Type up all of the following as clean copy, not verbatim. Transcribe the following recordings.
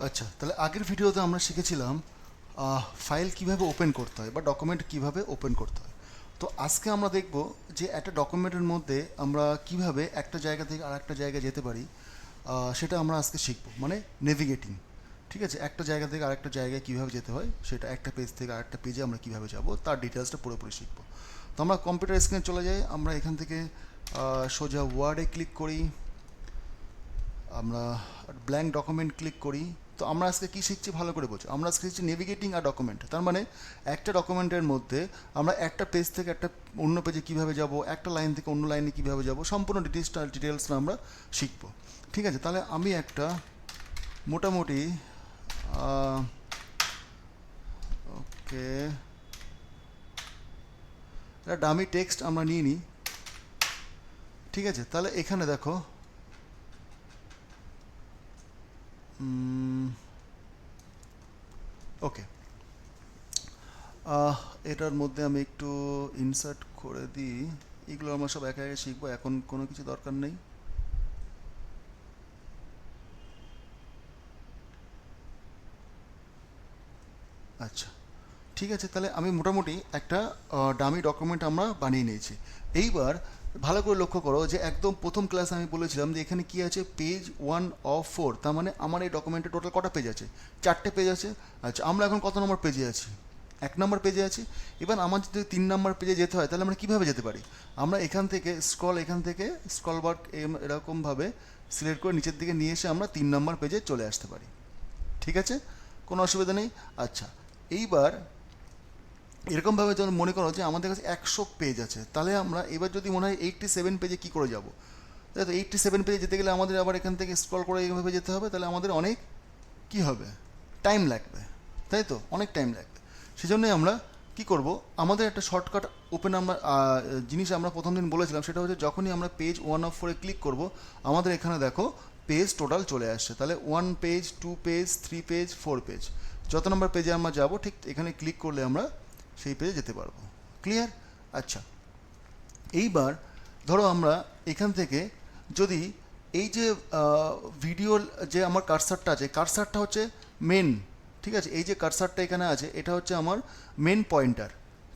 আচ্ছা, তাহলে আগের ভিডিওতে আমরা শিখেছিলাম ফাইল কিভাবে ওপেন করতে হয় বা ডকুমেন্ট কিভাবে ওপেন করতে হয়। তো আজকে আমরা দেখব যে একটা ডকুমেন্টের মধ্যে আমরা কিভাবে একটা জায়গা থেকে আর একটা জায়গায় যেতে পারি, সেটা আমরা আজকে শিখব, মানে নেভিগেটিং। ঠিক আছে, একটা জায়গা থেকে আরেকটা জায়গায় কীভাবে যেতে হয়, সেটা একটা পেজ থেকে আরেকটা পেজে আমরা কীভাবে যাব তার ডিটেলসটা পুরোপুরি শিখব। তো আমরা কম্পিউটার স্ক্রিনে চলে যাই, আমরা এখান থেকে সোজা ওয়ার্ডে ক্লিক করি, আমরা ব্ল্যাঙ্ক ডকুমেন্ট ক্লিক করি। তো আমরা আজকে কী শিখছি ভালো করে বোঝো, আমরা আজকে শিখছি নেভিগেটিং আর ডকুমেন্ট। তার মানে একটা ডকুমেন্টের মধ্যে আমরা একটা পেজ থেকে একটা অন্য পেজে কীভাবে যাব, একটা লাইন থেকে অন্য লাইনে কীভাবে যাব, সম্পূর্ণ ডিটেলসটা আমরা শিখব। ঠিক আছে, তাহলে আমি একটা মোটামুটি ওকে একটা ডামি টেক্সট আমরা নিয়ে নিই। ঠিক আছে, তাহলে এখানে দেখো ওকে, এটার মধ্যে আমি একটু ইনসার্ট করে দিই। এগুলো আমরা সব একে একে শিখবো, এখন কোনো কিছু দরকার নেই। আচ্ছা, ঠিক আছে, তাহলে আমি মোটামুটি একটা ডামি ডকুমেন্ট আমরা বানিয়ে নিয়েছি। এইবার ভালো করে লক্ষ্য করো যে একদম প্রথম ক্লাসে আমি বলেছিলাম যে এখানে কি আছে, পেজ 1 of 4। তার মানে আমার এই ডকুমেন্টে টোটাল কটা পেজ আছে, 4টে পেজ আছে। আচ্ছা, আমরা এখন কত নম্বর পেজে আছি, 1 নম্বর পেজে আছি। এবার আমার যদি 3 নম্বর পেজে যেতে হয় তাহলে আমরা কীভাবে যেতে পারি, আমরা এখান থেকে স্ক্রল বার এরকমভাবে সিলেক্ট করে নিচের দিকে নিয়ে এসে আমরা 3 নম্বর পেজে চলে আসতে পারি। ঠিক আছে, কোনো অসুবিধা নেই। আচ্ছা, এইবার এরকমভাবে যখন মনে করো যে আমাদের কাছে 100 পেজ আছে, তাহলে আমরা এবার যদি মনে হয় 87 পেজে কী করে যাব, তাই তো 87 পেজে যেতে গেলে আমাদের আবার এখান থেকে স্ক্রল করে এইভাবে যেতে হবে, তাহলে আমাদের অনেক কী হবে, টাইম লাগবে, তাই তো অনেক টাইম লাগবে। সেজন্যই আমরা কি করব, আমাদের একটা শর্টকাট ওপেন আমরা জিনিস আমরা প্রথম দিন বলেছিলাম, সেটা হচ্ছে যখনই আমরা পেজ 1 of 4-এ ক্লিক করব আমাদের এখানে দেখো পেজ টোটাল চলে আসছে। তাহলে 1 পেজ, 2 পেজ, 3 পেজ, 4 পেজ, যত নম্বর পেজে আমরা যাব ঠিক এখানে ক্লিক করলে আমরা সেই পেজে যেতে পারবো। ক্লিয়ার? আচ্ছা, এইবার ধরো আমরা এখান থেকে যদি এই যে ভিডিওর যে আমার কার্সারটা আছে, কার্সারটা হচ্ছে মেন। ঠিক আছে, এই যে কার্সারটা এখানে আছে এটা হচ্ছে আমার মেন পয়েন্টার।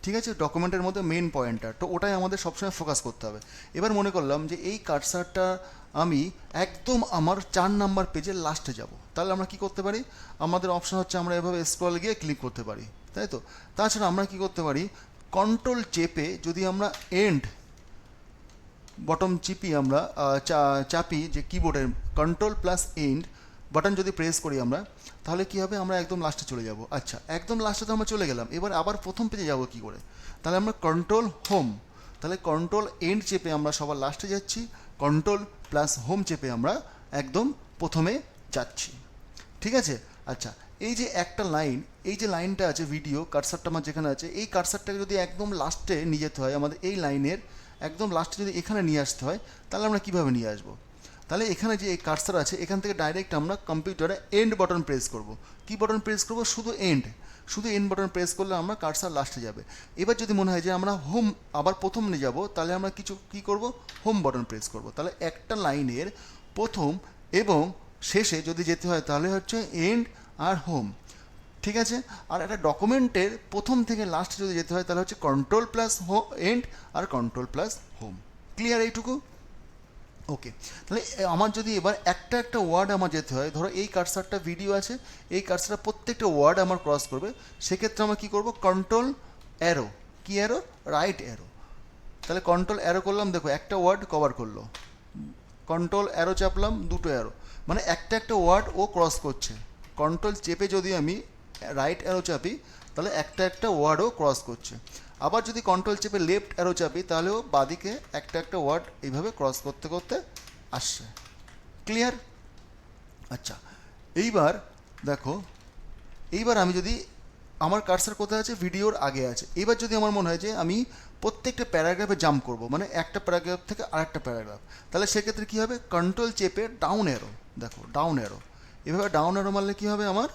ঠিক আছে, ডকুমেন্টের মধ্যে মেন পয়েন্টার, তো ওটাই আমাদের সবসময় ফোকাস করতে হবে। এবার মনে করলাম যে এই কার্সারটা আমি একদম আমার 4 নম্বর পেজের লাস্টে যাব, তাহলে আমরা কি করতে পারি, আমাদের অপশন হচ্ছে আমরা এভাবে স্ক্রল গিয়ে ক্লিক করতে পারি, তাই তো। তাছাড়া আমরা কি করতে পারি, কন্ট্রোল চেপে যদি আমরা এন্ড বটম চিপি আমরা চাপি, যে কিবোর্ডের কন্ট্রোল প্লাস এন্ড বাটন যদি প্রেস করি আমরা, তাহলে কী হবে, আমরা একদম লাস্টে চলে যাব। আচ্ছা, একদম লাস্টে তো আমরা চলে গেলাম, এবার আবার প্রথম পেজে যাব কী করে, তাহলে আমরা কন্ট্রোল হোম, তাহলে কন্ট্রোল এন্ড চেপে আমরা সবার লাস্টে যাচ্ছি, কন্ট্রোল প্লাস হোম চেপে আমরা একদম প্রথমে যাচ্ছি। ঠিক আছে। আচ্ছা, এই যে একটা লাইন, এই যে লাইনটা আছে ভিডিও কার্সারটা আমার যেখানে আছে, এই কার্সারটাকে যদি একদম লাস্টে নিয়ে যেতে হয়, আমাদের এই লাইনের একদম লাস্টে যদি এখানে নিয়ে আসতে হয়, তাহলে আমরা কীভাবে নিয়ে আসবো, তাহলে এখানে যে এই কার্সার আছে এখান থেকে ডাইরেক্ট আমরা কম্পিউটারে এন্ড বাটন প্রেস করব। কী বাটন প্রেস করব, শুধু এন্ড বাটন প্রেস করলে আমরা কার্সার লাস্টে যাবে। এবার যদি মনে হয় যে আমরা হোম আবার প্রথম নিয়ে যাব, তাহলে আমরা কী করব, হোম বাটন প্রেস করব। তাহলে একটা লাইনের প্রথম এবং শেষে যদি যেতে হয় তাহলে হচ্ছে এন্ড আর হোম। ঠিক আছে, আর একটা ডকুমেন্টের প্রথম থেকে লাস্ট যদি যেতে হয় তাহলে হচ্ছে কন্ট্রোল প্লাস এন্ড আর কন্ট্রোল প্লাস হোম। ক্লিয়ার এইটুকু? ওকে, তাহলে আমার যদি এবার একটা একটা ওয়ার্ড আমার যেতে হয়, ধরো এই কার্সারটা ভিডিও আছে, এই কার্সারটা প্রত্যেকটা ওয়ার্ড আমার ক্রস করবে, সেক্ষেত্রে আমরা কী করবো, কন্ট্রোল অ্যারো, কি অ্যারো, রাইট অ্যারো। তাহলে কন্ট্রোল অ্যারো করলাম, দেখো একটা ওয়ার্ড কভার করলো, কন্ট্রোল অ্যারো চাপলাম, দুটো অ্যারো, মানে একটা একটা ওয়ার্ড ও ক্রস করছে। কন্ট্রোল চেপে যদি আমি রাইট অ্যারো চাপি তাহলে একটা একটা ওয়ার্ডও ক্রস করছে। আবার যদি কন্ট্রোল চেপে লেফট অ্যারো চাপি তাহলেও বাদিকে একটা একটা ওয়ার্ড এইভাবে ক্রস করতে করতে আসছে। ক্লিয়ার? আচ্ছা, এইবার দেখো, এইবার আমি যদি আমার কার্সার কোথায় আছে, ভিডিওর আগে আছে, এবার যদি আমার মনে হয় যে আমি প্রত্যেকটা প্যারাগ্রাফে জাম্প করব, মানে একটা প্যারাগ্রাফ থেকে আরেকটা প্যারাগ্রাফ, তাহলে সেক্ষেত্রে কী হবে, কন্ট্রোল চেপে ডাউন অ্যারো, দেখো ডাউন অ্যারো, এভাবে ডাউন অ্যারো মারলে কী হবে আমার,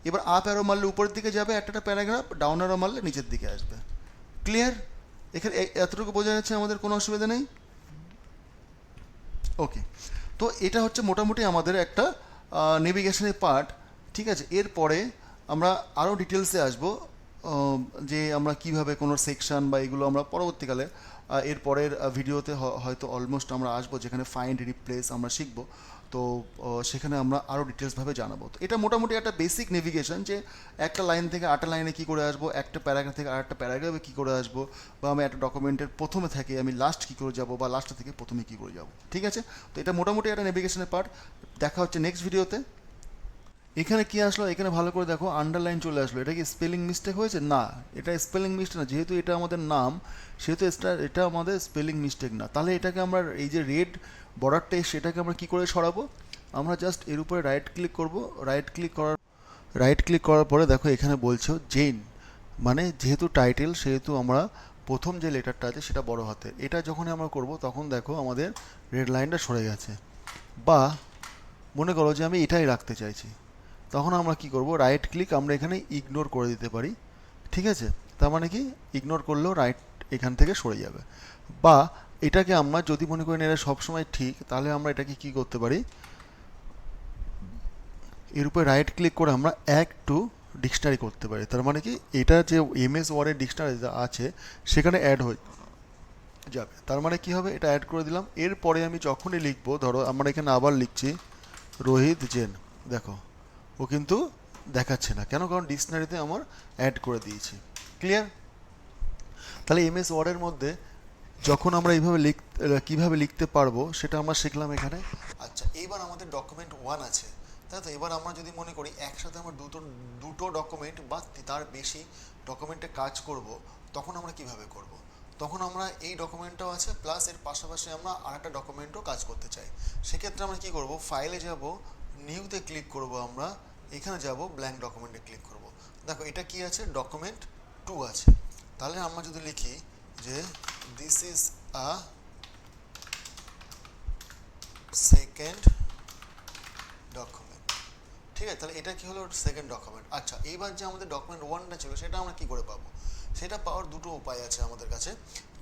এবার আপ অ্যারো মারলে উপরের দিকে যাবে একটা প্যারাগ্রাফ, ডাউন অ্যারো মারলে নিচের দিকে আসবে। ক্লিয়ার? এখানে এতটুকু বোঝা যাচ্ছে, আমাদের কোনো অসুবিধা নেই। ওকে, তো এটা হচ্ছে মোটামুটি আমাদের একটা নেভিগেশনের পার্ট। ঠিক আছে, এরপরে আমরা আরও ডিটেলসে আসবো, যে আমরা কিভাবে কোনো সেকশন বা এগুলো আমরা পরবর্তীকালে এর পরের ভিডিওতে হয়তো অলমোস্ট আমরা আসবো, যেখানে ফাইন্ড রিপ্লেস আমরা শিখবো। তো সেখানে আমরা আরও ডিটেলসভাবে জানাবো। তো এটা মোটামুটি একটা বেসিক নেভিগেশন, যে একটা লাইন থেকে আরেকটা লাইনে কী করে আসবো, একটা প্যারাগ্রাফ থেকে আরেকটা প্যারাগ্রাফে কী করে আসবো, বা আমি একটা ডকুমেন্টের প্রথমে থেকে আমি লাস্ট কী করে যাবো, বা লাস্ট থেকে প্রথমে কী করে যাবো। ঠিক আছে, তো এটা মোটামুটি একটা নেভিগেশনের পার্ট। দেখা হচ্ছে নেক্সট ভিডিওতে। এখানে কি আসলো, এখানে ভালো করে দেখো আন্ডারলাইন চলে আসলো। এটা কি স্পেলিং মিস্টেক হয়েছে? না, এটা স্পেলিং মিস্টেক না, যেহেতু এটা আমাদের নাম সেহেতু এটা আমাদের স্পেলিং মিস্টেক না। তাহলে এটাকে আমরা এই যে রেড বর্ডারটা সেটাকে আমরা কি করে সরাবো, আমরা জাস্ট এর উপরে রাইট ক্লিক করব। রাইট ক্লিক করার পরে দেখো এখানে বলছো জেন, মানে যেহেতু টাইটেল সেহেতু আমরা প্রথম যে লেটারটা আছে সেটা বড় হাতে। এটা যখন আমরা করব তখন দেখো আমাদের রেড লাইনটা সরে গেছে। বা মনে করো যে আমি এটাই রাখতে চাইছি, তখন আমরা কি করব, রাইট ক্লিক আমরা এখানে ইগনোর করে দিতে পারি। ঠিক আছে, তার মানে কি ইগনোর করলেও রাইট এখান থেকে সরে যাবে। বা এটাকে আমরা যদি মনে করি না এটা সবসময় ঠিক, তাহলে আমরা এটাকে কি করতে পারি, এর উপরে রাইট ক্লিক করে আমরা অ্যাড টু ডিকশনারি করতে পারি। তার মানে কি এটা যে এমএস ওয়ার্ডের ডিকশনারি আছে সেখানে অ্যাড হয়ে যাবে। তার মানে কি হবে, এটা অ্যাড করে দিলাম। এরপরে আমি যখনই লিখবো, ধরো আমরা এখানে আবার লিখছি রোহিত জেন, দেখো ও কিন্তু দেখাচ্ছে না কেন, কারণ ডিকশনারিতে আমার অ্যাড করে দিয়েছি। ক্লিয়ার? তাহলে এমএস ওয়ার্ডের মধ্যে যখন আমরা এইভাবে কীভাবে লিখতে পারবো সেটা আমরা শিখলাম এখানে। আচ্ছা, এইবার আমাদের ডকুমেন্ট 1 আছে, তাই তো। এবার আমরা যদি মনে করি একসাথে আমরা দুটো ডকুমেন্ট বা তার বেশি ডকুমেন্টে কাজ করব, তখন আমরা কিভাবে করব? তখন আমরা এই ডকুমেন্টটাও আছে প্লাস এর পাশাপাশি আমরা আরেকটা ডকুমেন্টও কাজ করতে চাই। সেক্ষেত্রে আমরা কি করব, ফাইলে যাব, নিউতে ক্লিক করব, আমরা এখানে যাব, ব্ল্যাঙ্ক ডকুমেন্টে ক্লিক করব। দেখো এটা কি আছে, ডকুমেন্ট 2 আছে। তাহলে আমরা যদি লিখি যে this is a second document, ঠিক আছে। তাহলে এটা কি হলো, সেকেন্ড ডকুমেন্ট। আচ্ছা, এইবার যে আমাদের ডকুমেন্ট 1টা ছিল সেটা আমরা কি করে পাবো? সেটা পাওয়ার দুটো উপায় আছে আমাদের কাছে।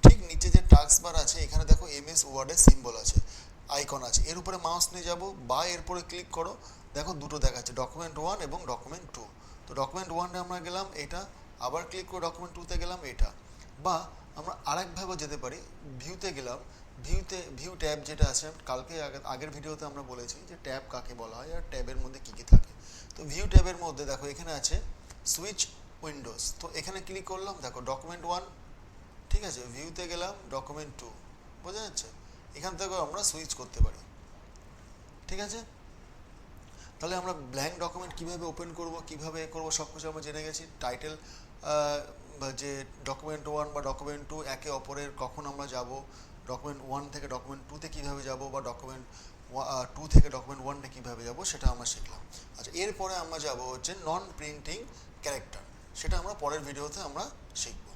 ঠিক নিচে যে টাস্ক বার আছে এখানে দেখো এমএস ওয়ার্ডের সিম্বল আছে, আইকন আছে, এর উপরে মাউস নিয়ে যাবো বা এরপরে ক্লিক করো, দেখো দুটো দেখাচ্ছে, ডকুমেন্ট 1 এবং ডকুমেন্ট 2। তো ডকুমেন্ট 1 আমরা গেলাম এটা, আবার ক্লিক করে ডকুমেন্ট 2তে গেলাম এটা। বা আমরা আরেকভাবে যেতে পারি, ভিউতে গেলাম, ভিউ ট্যাব যেটা আছে, কালকে আগের ভিডিওতে আমরা বলেছি যে ট্যাব কাকে বলা হয় আর ট্যাবের মধ্যে কী কী থাকে। তো ভিউ ট্যাবের মধ্যে দেখো এখানে আছে সুইচ উইন্ডোজ, তো এখানে ক্লিক করলাম, দেখো ডকুমেন্ট 1, ঠিক আছে। ভিউতে গেলাম, ডকুমেন্ট 2, বোঝা যাচ্ছে। এখান থেকে আমরা সুইচ করতে পারি, ঠিক আছে। তাহলে আমরা ব্ল্যাঙ্ক ডকুমেন্ট কীভাবে ওপেন করব, কীভাবে করব, সব কিছু আমরা জেনে গেছি। টাইটেল যে ডকুমেন্ট 1 বা ডকুমেন্ট 2 একে অপরের কখন আমরা যাব, ডকুমেন্ট 1 থেকে ডকুমেন্ট 2তে কীভাবে যাব, বা ডকুমেন্ট 2 থেকে ডকুমেন্ট 1 কীভাবে যাব সেটা আমরা শিখলাম। আচ্ছা, এরপরে আমরা যাব হচ্ছে নন প্রিন্টিং ক্যারেক্টার, সেটা আমরা পরের ভিডিওতে আমরা শিখব।